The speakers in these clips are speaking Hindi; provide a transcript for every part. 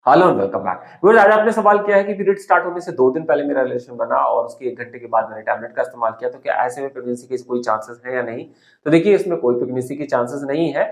Hello and welcome back. Viewers, आज आपने सवाल किया है कि पीरियड स्टार्ट होने से 2 दिन पहले मेरा रिलेशन बना और उसके 1 घंटे के बाद मैंने टैबलेट का इस्तेमाल किया, तो क्या ऐसे में प्रेगनेंसी के कोई चांसेस है या नहीं? तो देखिए, इसमें कोई प्रेगनेंसी की चांसेस नहीं है,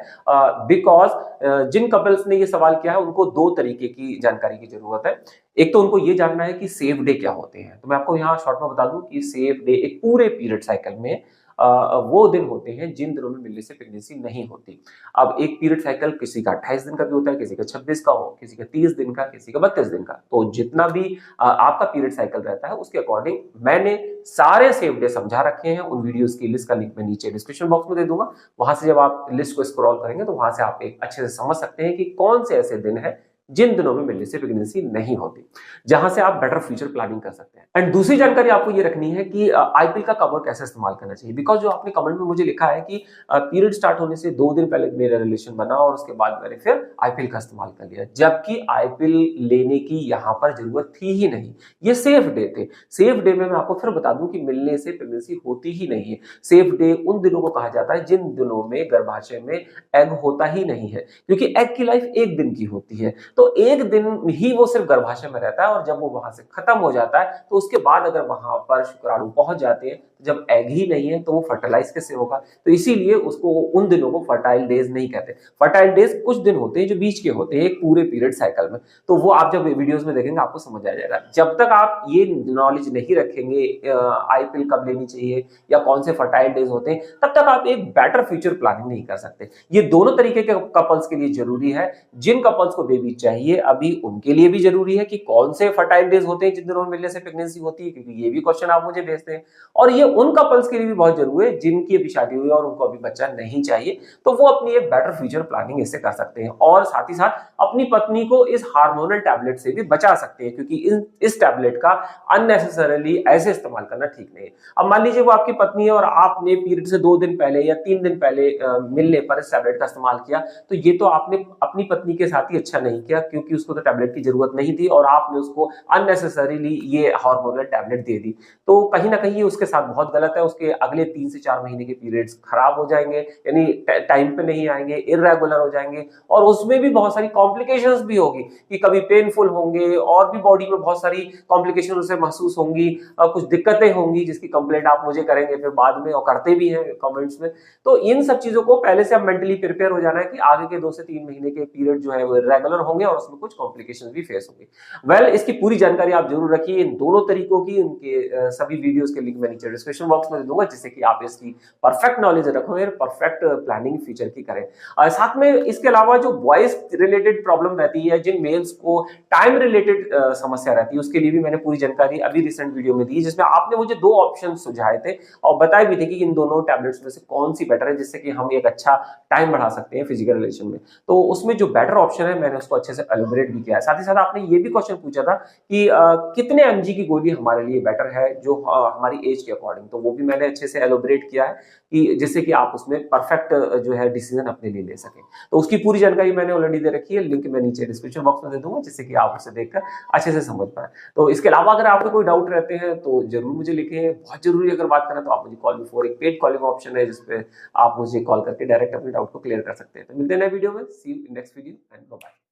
बिकॉज जिन कपल्स ने ये सवाल किया है उनको 2 तरीके की जानकारी की जरूरत है। एक तो उनको ये जानना है कि सेफ डे क्या होते हैं। तो मैं आपको यहाँ शॉर्ट में बता दूं कि सेफ डे एक पूरे पीरियड साइकिल में वो दिन होते हैं जिन दिनों में मिलने से प्रेगनेंसी नहीं होती। अब एक पीरियड साइकिल किसी का 28 दिन का भी होता है, किसी का 26 का हो, किसी का 30 दिन का, किसी का 32 दिन का। तो जितना भी आपका पीरियड साइकिल रहता है उसके अकॉर्डिंग मैंने सारे सेव डे समझा रखे हैं। उन वीडियोस की लिस्ट का लिंक मैं नीचे डिस्क्रिप्शन बॉक्स में दे दूंगा। वहां से जब आप लिस्ट को स्क्रॉल करेंगे तो वहां से आप एक अच्छे से समझ सकते हैं कि कौन से ऐसे दिन है जिन दिनों में मिलने से प्रेगनेंसी नहीं होती, जहां से आप बेटर फ्यूचर प्लानिंग कर सकते हैं। एंड दूसरी जानकारी आपको ये रखनी है कि आईपीएल का कवर कैसे इस्तेमाल करना चाहिए, बिकॉज जो आपने कमेंट में मुझे लिखा है कि पीरियड स्टार्ट होने से 2 दिन पहले मेरा रिलेशन बना और उसके बाद मैंने फिर आईपीएल का इस्तेमाल कर लिया, जबकि आईपीएल लेने की यहां पर जरूरत थी ही नहीं। ये सेफ डे थे। सेफ डे में मैं आपको फिर बता दूं कि मिलने से प्रेगनेंसी होती ही नहीं है। सेफ डे उन दिनों को कहा जाता है जिन दिनों में गर्भाशय में एग होता ही नहीं है, क्योंकि एग की लाइफ 1 दिन की होती है। तो 1 दिन ही वो सिर्फ गर्भाशय में रहता है और जब वो वहां से खत्म हो जाता है तो उसके बाद अगर वहां पर शुक्राणु पहुंच जाते हैं, जब एग ही नहीं है तो वो फर्टिलाइज कैसे होगा? तो इसीलिए उसको उन दिनों को फर्टाइल डेज नहीं कहते। फर्टाइल डेज कुछ दिन होते हैं जो बीच के होते हैं एक पूरे पीरियड साइकिल में। तो वो आप जब वीडियोस में देखेंगे आपको समझ आ जाएगा। जब तक आप ये नॉलेज नहीं रखेंगे आईपीएल कब लेनी चाहिए या कौन से फर्टाइल डेज होते हैं, तब तक आप एक बेटर फ्यूचर प्लानिंग नहीं कर सकते। ये दोनों तरीके के कपल्स के लिए जरूरी है। जिन कपल्स को बेबी चाहिए अभी उनके लिए भी जरूरी है कि कौन से फर्टाइल डेज होते हैं जिन दिनों में मिलने से प्रेगनेंसी होती है, क्योंकि ये भी क्वेश्चन आप मुझे भेजते हैं। और ये उन कपल्स के लिए भी बहुत जरूरी है जिनकी अभी शादी हुई है और उनको अभी बच्चा नहीं चाहिए, तो वो अपनी एक बेटर फ्यूचर प्लानिंग इससे कर सकते हैं और साथ ही साथ अपनी पत्नी को इस हार्मोनल टैबलेट से भी बचा सकते हैं, क्योंकि इस टैबलेट का अननेसेसरली ऐसे इस्तेमाल करना ठीक नहीं है। अब मान लीजिए वो आपकी पत्नी है और आपने पीरियड से 2 दिन पहले या 3 दिन पहले मिलने पर इस टैबलेट का इस्तेमाल किया, तो ये तो आपने अपनी पत्नी के साथ ही अच्छा नहीं किया, क्योंकि उसको तो टैबलेट की जरूरत नहीं थी और आपने उसको अननेसेसरीली ये हार्मोनल टैबलेट दे दी। तो कहीं ना कहीं उसके साथ बहुत गलत है। उसके अगले 3 से 4 महीने के पीरियड्स खराब हो जाएंगे, यानी टाइम पे नहीं आएंगे, इरेगुलर हो जाएंगे और उसमें भी बहुत सारी कॉम्प्लिकेशंस भी होगी कि कभी पेनफुल होंगे और भी बॉडी में बहुत सारी कॉम्प्लिकेशन उसे महसूस होंगी, कुछ दिक्कतें होंगी जिसकी कंप्लेंट आप मुझे करेंगे फिर बाद में और करते भी हैं कमेंट्स में। तो इन सब चीजों को पहले से अब मेंटली प्रिपेयर हो जाना है कि आगे के 2 से 3 महीने के पीरियड जो है वो रेगुलर होंगे और उसमें कुछ कॉम्प्लिकेशंस भी फेस होंगे। वेल, इसकी पूरी जानकारी आप जरूर रखिए। इन दोनों तरीकों की उनके सभी वीडियोस के लिंक मैं नीचे डिस्क्रिप्शन बॉक्स में दे दूंगा, जिससे कि आप इसकी परफेक्ट नॉलेज रखें और परफेक्ट प्लानिंग फ्यूचर की करें। साथ में इसके अलावा जो वॉइस रिलेटेड प्रॉब्लम रहती है, जिन मेल्स को टाइम रिलेटेड समस्या रहती है, उसके लिए भी मैंने पूरी जानकारी अभी रिसेंट वीडियो में दी, जिसमें आपने मुझे 2 ऑप्शन सुझाए थे और बताए भी थे कि इन दोनों टैबलेट्स में से कौन सी बेटर है, जिससे कि हम एक अच्छा टाइम बढ़ा सकते हैं फिजिकल रिलेशन में। तो उसमें जो बेटर ऑप्शन है मैंने उसको अच्छे से एलोबरेट भी किया है। साथ ही साथ आपने ये भी क्वेश्चन पूछा था कि कितने एमजी की गोली हमारे लिए बेटर है जो हमारी एज के अकॉर्डिंग, तो वो भी मैंने अच्छे से एलोबरेट किया है कि जिससे कि आप उसमें परफेक्ट जो है डिसीजन अपने लिए ले सकें। तो उसकी पूरी जानकारी मैंने ऑलरेडी दे रखी है, लिंक मैं नीचे डिस्क्रिप्शन बॉक्स में दे दूंगा, जिससे कि आप उसे देखकर अच्छे से समझ पाए। तो इसके अलावा अगर आपको कोई डाउट रहते हैं तो जरूर मुझे लिखें। बहुत जरूरी अगर बात करें तो आप मुझे कॉल बिफोर एक पेड कॉलिंग ऑप्शन है, जिसपे आप मुझे कॉल करके डायरेक्ट अपने डाउट को क्लियर कर सकते हैं। तो मिलते हैं नए वीडियो में। See you in next video and bye.